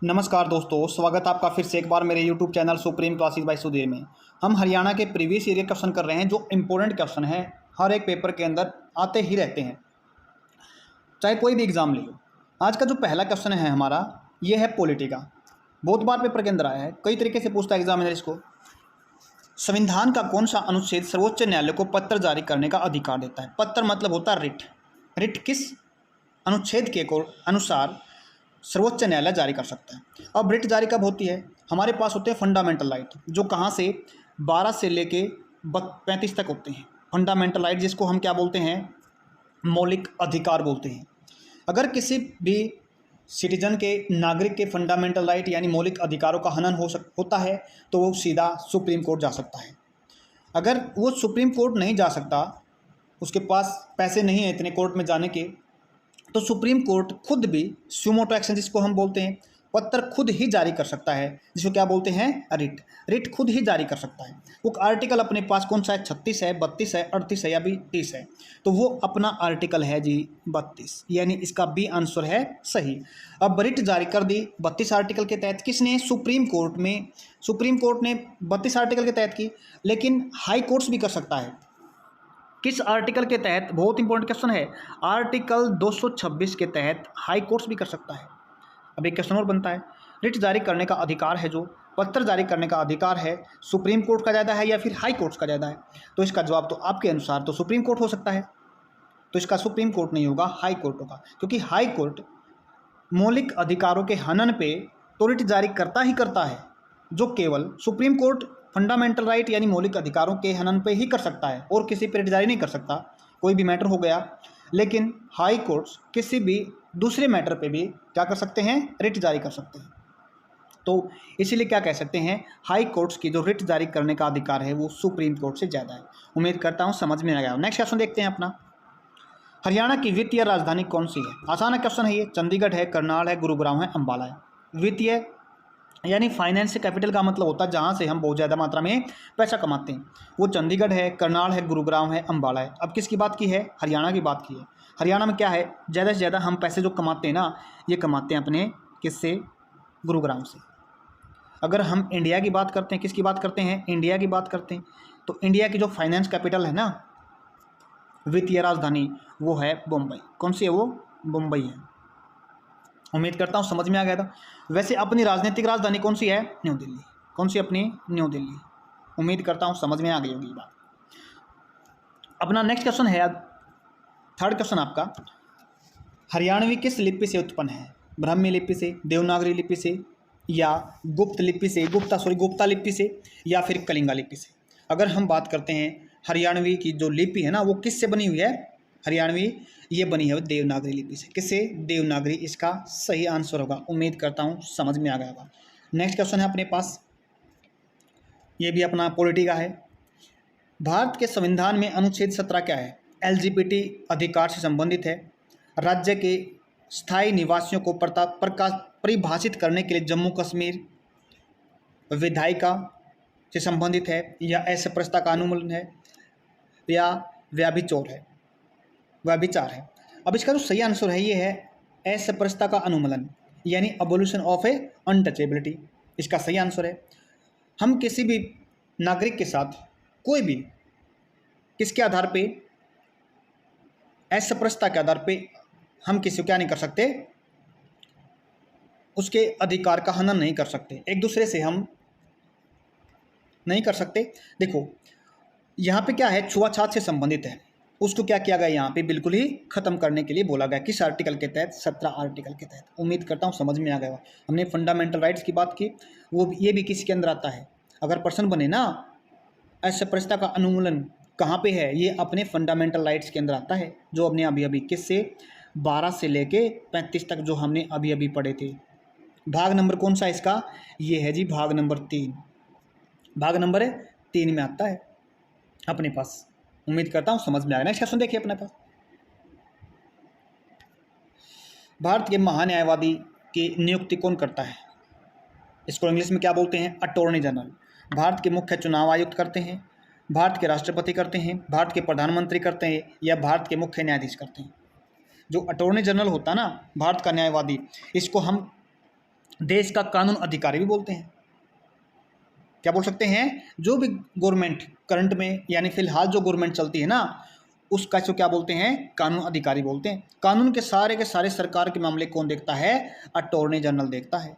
नमस्कार दोस्तों, स्वागत आपका फिर से एक बार मेरे YouTube channel supreme classes bye Sudhir में। हम हरियाणा के प्रीवियस ईयर क्वेश्चन कर रहे हैं जो इम्पोर्टेंट क्वेश्चन हैं, हर एक पेपर के अंदर आते ही रहते हैं, चाहे कोई भी एग्ज़ाम ले लो। आज का जो पहला क्वेश्चन है हमारा, ये है पॉलिटी का। बहुत बार पेपर के अंदर आया है, कई तरीके से पूछता है एग्जामिनर इसको। संविधान का कौन सा अनुच्छेद सर्वोच्च न्यायालय को पत्र जारी करने का अधिकार देता है? पत्र मतलब होता है रिट। रिट किस अनुच्छेद के अनुसार सर्वोच्च न्यायालय जारी कर सकता है? अब रिट जारी कब होती है? हमारे पास होते हैं फंडामेंटल राइट, जो कहाँ से 12 से लेके 35 तक होते हैं। फंडामेंटल राइट जिसको हम क्या बोलते हैं? मौलिक अधिकार बोलते हैं। अगर किसी भी सिटीजन के, नागरिक के फंडामेंटल राइट यानी मौलिक अधिकारों का हनन होता है तो वो सीधा सुप्रीम कोर्ट जा सकता है। अगर वो सुप्रीम कोर्ट नहीं जा सकता, उसके पास पैसे नहीं हैं इतने कोर्ट में जाने के, तो सुप्रीम कोर्ट खुद भी सुमोटो एक्शन जिसको हम बोलते हैं, पत्र खुद ही जारी कर सकता है, जिसको क्या बोलते हैं? रिट। रिट खुद ही जारी कर सकता है। वो आर्टिकल अपने पास कौन सा है? 36 है, 32 है, 38 है या भी 30 है। तो वो अपना आर्टिकल है जी 32, यानी इसका बी आंसर है सही। अब रिट जारी कर दी 32 आर्टिकल के तहत, किसने? सुप्रीम कोर्ट में। सुप्रीम कोर्ट ने 32 आर्टिकल के तहत की, लेकिन हाई कोर्ट्स भी कर सकता है। किस आर्टिकल के तहत? बहुत इंपॉर्टेंट क्वेश्चन है। आर्टिकल 226 के तहत हाई कोर्ट्स भी कर सकता है। अब एक क्वेश्चन और बनता है, रिट जारी करने का अधिकार है, जो पत्र जारी करने का अधिकार है, सुप्रीम कोर्ट का ज़्यादा है या फिर हाई कोर्ट्स का ज़्यादा है? तो इसका जवाब तो आपके अनुसार तो सुप्रीम कोर्ट हो सकता है। तो इसका सुप्रीम कोर्ट नहीं होगा, हाई कोर्ट होगा, क्योंकि हाई कोर्ट मौलिक अधिकारों के हनन पे तो रिट जारी करता ही करता है, जो केवल सुप्रीम कोर्ट फंडामेंटल राइट यानी मौलिक अधिकारों के हनन पे ही कर सकता है, और किसी पे रिट जारी नहीं कर सकता। कोई भी मैटर हो गया, लेकिन हाई कोर्ट्स किसी भी दूसरे मैटर पे भी क्या कर सकते हैं? रिट जारी कर सकते हैं। तो इसीलिए क्या कह सकते हैं, हाई कोर्ट्स की जो रिट जारी करने का अधिकार है वो सुप्रीम कोर्ट से ज़्यादा है। उम्मीद करता हूँ समझ में आ गया। नेक्स्ट क्वेश्चन देखते हैं अपना, हरियाणा की वित्तीय राजधानी कौन सी है? आसान क्वेश्चन है ये। चंडीगढ़ है, करनाल है, गुरुग्राम है, अम्बाला है। वित्तीय यानी फाइनेंस से कैपिटल का मतलब होता है जहाँ से हम बहुत ज़्यादा मात्रा में पैसा कमाते हैं। वो चंडीगढ़ है, करनाल है, गुरुग्राम है, अम्बाला है। अब किसकी बात की है? हरियाणा की बात की है। हरियाणा में क्या है? ज़्यादा से ज़्यादा हम पैसे जो कमाते हैं ना, ये कमाते हैं अपने किससे? गुरुग्राम से। अगर हम इंडिया की बात करते हैं, किसकी बात करते हैं? इंडिया की बात करते हैं, तो इंडिया की जो फाइनेंस कैपिटल है ना, वित्तीय राजधानी, वो है मुंबई। कौन सी है वो? मुंबई है। उम्मीद करता हूँ समझ में आ गया था। वैसे अपनी राजनीतिक राजधानी कौन सी है? न्यू दिल्ली। कौन सी अपनी? न्यू दिल्ली। उम्मीद करता हूँ समझ में आ गई होगी बात। अपना नेक्स्ट क्वेश्चन है, थर्ड क्वेश्चन आपका, हरियाणवी किस लिपि से उत्पन्न है? ब्राह्मी लिपि से, देवनागरी लिपि से, या गुप्त लिपि से, गुप्ता लिपि से, या फिर कलिंगा लिपि से? अगर हम बात करते हैं हरियाणवी की जो लिपि है ना, वो किससे बनी हुई है? हरियाणवी ये बनी है देवनागरी लिपि से। किससे? देवनागरी इसका सही आंसर होगा। उम्मीद करता हूँ समझ में आ गया होगा। नेक्स्ट क्वेश्चन है अपने पास, ये भी अपना पॉलिटी का है। भारत के संविधान में अनुच्छेद 17 क्या है? LGBT अधिकार से संबंधित है, राज्य के स्थायी निवासियों को परिभाषित करने के लिए जम्मू कश्मीर विधायिका से संबंधित है, या अस्पृश्यता का अनुमूलन है, या व्यभिचार है। अब इसका जो सही आंसर है ये है अस्पृश्यता का अनुमूलन, यानी अबोल्यूशन ऑफ ए अनटचेबिलिटी। इसका सही आंसर है। हम किसी भी नागरिक के साथ कोई भी किसके आधार पे? अस्पृश्यता के आधार पे हम किसी को क्या नहीं कर सकते? उसके अधिकार का हनन नहीं कर सकते, एक दूसरे से हम नहीं कर सकते। देखो यहाँ पे क्या है, छुआछूत से संबंधित है, उसको क्या किया गया यहाँ पे? बिल्कुल ही खत्म करने के लिए बोला गया। किस आर्टिकल के तहत? 17 आर्टिकल के तहत। उम्मीद करता हूँ समझ में आ गया। हमने फंडामेंटल राइट्स की बात की, वो ये भी किसके अंदर आता है? अगर प्रश्न बने ना, अस्पृश्यता का अनुमूलन कहाँ पे है? ये अपने फंडामेंटल राइट्स के अंदर आता है, जो हमने अभी अभी किससे 12 से लेके 35 तक जो हमने अभी अभी पढ़े थे। भाग नंबर कौन सा इसका? ये है जी भाग नंबर 3। भाग नंबर 3 में आता है अपने पास। उम्मीद करता हूँ समझ में आया। नेक्स्ट क्वेश्चन देखिए अपने पास, भारत के महान्यायवादी की नियुक्ति कौन करता है? इसको इंग्लिश में क्या बोलते हैं? Attorney general. भारत के मुख्य चुनाव आयुक्त करते हैं, भारत के राष्ट्रपति करते हैं, भारत के प्रधानमंत्री करते हैं, या भारत के मुख्य न्यायाधीश करते हैं? जो अटॉर्नी जनरल होता है ना, भारत का न्यायवादी, इसको हम देश का कानून अधिकारी भी बोलते हैं। क्या बोल सकते हैं? जो भी गवर्नमेंट करंट में यानी फिलहाल जो गवर्नमेंट चलती है ना, उसका जो क्या बोलते हैं? कानून अधिकारी बोलते हैं। कानून के सारे सरकार के मामले कौन देखता है? अटॉर्नी जनरल देखता है।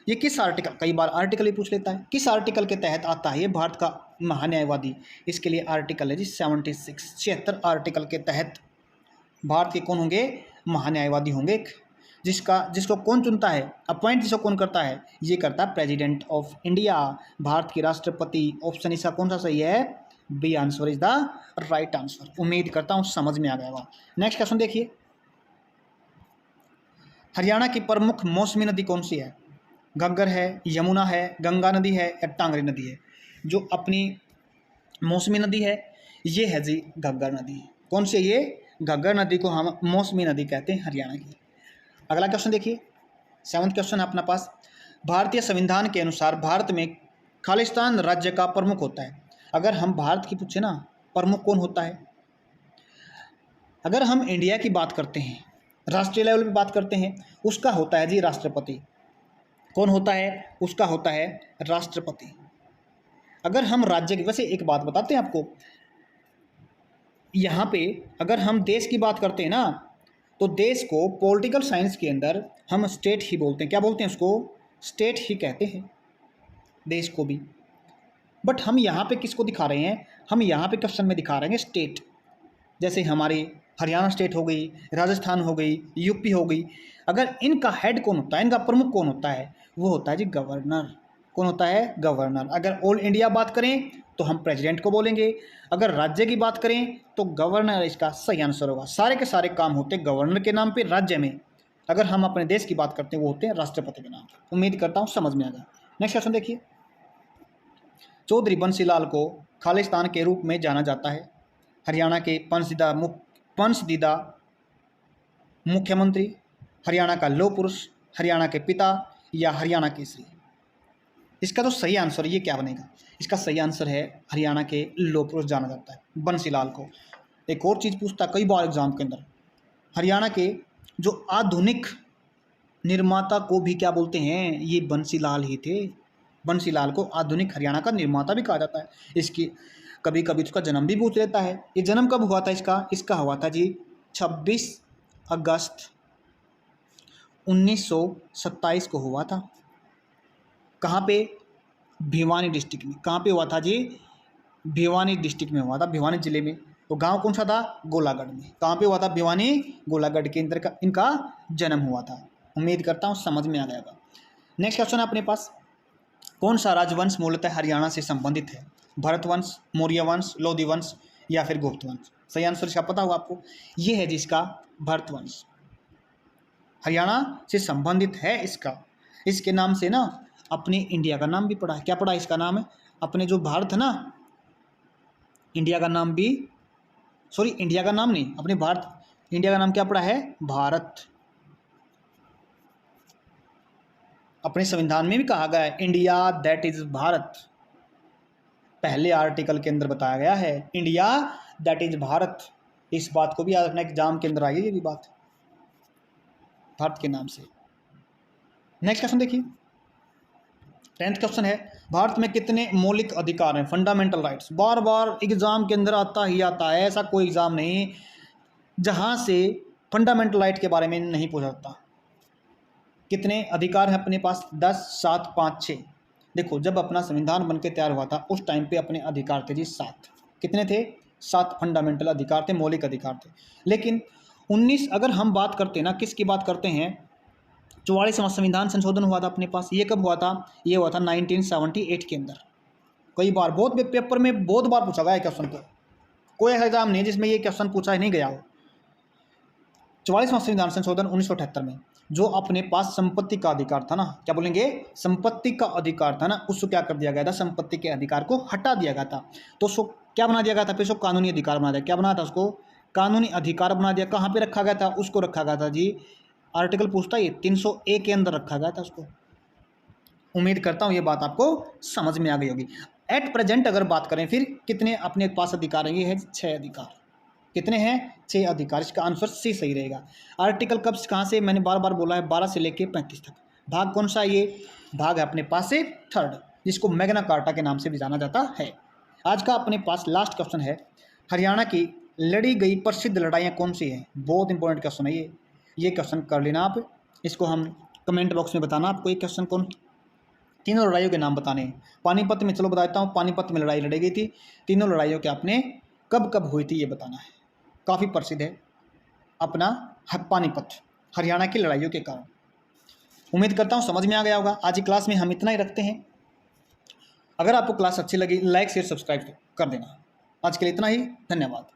ये किस आर्टिकल, कई बार आर्टिकल ही पूछ लेता है, किस आर्टिकल के तहत आता है ये भारत का महान्यायवादी? इसके लिए आर्टिकल है जी 76, 76 आर्टिकल के तहत भारत के कौन होंगे? महान्यायवादी होंगे। जिसको कौन चुनता है, अपॉइंट जिसको कौन करता है? ये करता है प्रेसिडेंट ऑफ इंडिया, भारत के राष्ट्रपति। ऑप्शन इसका कौन सा सही है? B answer is the right answer. उम्मीद करता हूँ समझ में आ गया होगा। नेक्स्ट क्वेश्चन देखिए, हरियाणा की प्रमुख मौसमी नदी कौन सी है? घग्गर है, यमुना है, गंगा नदी है या टांगरी नदी है? जो अपनी मौसमी नदी है ये है जी घग्गर नदी। कौन सी है ये? घग्गर नदी को हम मौसमी नदी कहते हैं हरियाणा की। अगला क्वेश्चन देखिए, 7वां क्वेश्चन है अपना पास। भारतीय संविधान के अनुसार भारत में खालिस्तान राज्य का प्रमुख होता है। अगर हम भारत की पूछे ना, प्रमुख कौन होता है? अगर हम इंडिया की बात करते हैं, राष्ट्रीय लेवल पे बात करते हैं, उसका होता है जी राष्ट्रपति। कौन होता है? उसका होता है राष्ट्रपति। अगर हम राज्य की, वैसे एक बात बताते हैं आपको, यहाँ पे अगर हम देश की बात करते हैं ना, तो देश को पॉलिटिकल साइंस के अंदर हम स्टेट ही बोलते हैं। क्या बोलते हैं उसको? स्टेट ही कहते हैं देश को भी। बट हम यहाँ पे किसको दिखा रहे हैं? हम यहाँ पे क्वेश्चन में दिखा रहे हैं स्टेट। जैसे हमारी हरियाणा स्टेट हो गई, राजस्थान हो गई, यूपी हो गई। अगर इनका हेड कौन होता है, इनका प्रमुख कौन होता है? वो होता है जी गवर्नर। कौन होता है? गवर्नर। अगर ऑल इंडिया बात करें तो हम प्रेसिडेंट को बोलेंगे। अगर राज्य की बात करें तो गवर्नर इसका सही आंसर होगा। सारे के सारे काम होते हैं गवर्नर के नाम पे राज्य में। अगर हम अपने देश की बात करते हैं वो होते हैं राष्ट्रपति के नाम पे। उम्मीद करता हूँ समझ में आ गया। नेक्स्ट क्वेश्चन देखिए, चौधरी बंसीलाल को खालिस्तान के रूप में जाना जाता है। हरियाणा के पंचदीदा मुख्यमंत्री, हरियाणा का लौह पुरुष, हरियाणा के पिता या हरियाणा केसरी? इसका तो सही आंसर ये क्या बनेगा? इसका सही आंसर है हरियाणा के लौह पुरुष जाना जाता है बंसीलाल को। एक और चीज़ पूछता कई बार एग्जाम के अंदर, हरियाणा के जो आधुनिक निर्माता को भी क्या बोलते हैं? ये बंसीलाल ही थे। बंसीलाल को आधुनिक हरियाणा का निर्माता भी कहा जाता है। इसकी कभी कभी उसका जन्म भी पूछ लेता है। ये जन्म कब हुआ था इसका हुआ था जी 26 अगस्त 1927 को हुआ था। कहाँ पे? भिवानी डिस्ट्रिक्ट में। कहाँ पे हुआ था जी? भिवानी डिस्ट्रिक्ट में हुआ था, भिवानी जिले में। तो गांव कौन सा था? गोलागढ़ में। कहाँ पे हुआ था? भिवानी गोलागढ़ के अंदर इनका जन्म हुआ था। उम्मीद करता हूँ समझ में आ गया होगा। नेक्स्ट क्वेश्चन है अपने पास, कौन सा राजवंश मूलतः हरियाणा से संबंधित है? भरत वंश, मौर्य वंश, लोधी वंश या फिर गुप्त वंश? सही आंसर इसका पता होगा आपको, ये है जिसका भरत वंश हरियाणा से संबंधित है। इसके नाम से ना अपने इंडिया का नाम भी पड़ा है। क्या पड़ा? इसका नाम है अपने जो भारत है ना, इंडिया का नाम भी, सॉरी इंडिया का नाम नहीं, अपने भारत, इंडिया का नाम क्या पड़ा है? भारत। अपने संविधान में भी कहा गया है इंडिया दैट इज भारत। पहले आर्टिकल के अंदर बताया गया है इंडिया दैट इज भारत। इस बात को भी याद रखना, एग्जाम के अंदर आई है ये भी बात, भारत के नाम से। नेक्स्ट क्वेश्चन देखिए, 10th क्वेश्चन है, भारत में कितने मौलिक अधिकार हैं? Fundamental rights. बार बार एग्जाम के अंदर आता ही आता है, ऐसा कोई एग्जाम नहीं जहां से फंडामेंटल राइट के बारे में नहीं पूछा जाता। कितने अधिकार हैं अपने पास? 10, 7, 5, 6। देखो जब अपना संविधान बनके तैयार हुआ था उस टाइम पे अपने अधिकार थे जी 7। कितने थे? 7 फंडामेंटल अधिकार थे, मौलिक अधिकार थे। लेकिन 19 अगर हम बात करते हैं ना, किसकी बात करते हैं? 44वां संविधान संशोधन हुआ था अपने पास। ये कब हुआ था? ये हुआ था 1978 के अंदर। कई बार बहुत पेपर में बहुत बार पूछा गया है क्वेश्चन को, कोई ऐसा एग्जाम नहीं जिसमें ये क्वेश्चन पूछा ही नहीं गया हो। 44वां संविधान संशोधन 1978 में जो अपने पास संपत्ति का अधिकार था ना, क्या बोलेंगे? संपत्ति का अधिकार था ना, उसको क्या कर दिया गया था? संपत्ति के अधिकार को हटा दिया गया था। तो उसको क्या बना दिया गया था? फिर उसको कानूनी अधिकार बना दिया। क्या बना था उसको? कानूनी अधिकार बना दिया। कहाँ पे रखा गया था? उसको रखा गया था जी, आर्टिकल पूछता है 300A के अंदर रखा गया था उसको। उम्मीद करता हूँ ये बात आपको समझ में आ गई होगी। एट प्रेजेंट अगर बात करें फिर कितने अपने पास अधिकार हैं? ये है 6 अधिकार। कितने हैं? 6 अधिकार। इसका आंसर सी सही रहेगा। आर्टिकल कब कहाँ से? मैंने बार बार बोला है 12 से लेके 35 तक। भाग कौन सा है ये? भाग है अपने पास से थर्ड, जिसको मैग्ना कार्टा के नाम से भी जाना जाता है। आज का अपने पास लास्ट क्वेश्चन है, हरियाणा की लड़ी गई प्रसिद्ध लड़ाइयाँ कौन सी हैं? बहुत इंपॉर्टेंट क्वेश्चन है ये क्वेश्चन कर लेना आप। इसको हम कमेंट बॉक्स में बताना आपको ये क्वेश्चन कौन। तीनों लड़ाइयों के नाम बताने हैं। पानीपत में, चलो बताता हूँ, पानीपत में लड़ाई लड़ी गई थी। तीनों लड़ाइयों के आपने कब कब हुई थी ये बताना है। काफ़ी प्रसिद्ध है अपना पानीपत, हरियाणा की लड़ाइयों के कारण। उम्मीद करता हूँ समझ में आ गया होगा। आज की क्लास में हम इतना ही रखते हैं। अगर आपको क्लास अच्छी लगी, लाइक शेयर सब्सक्राइब कर देना। आज के लिए इतना ही, धन्यवाद।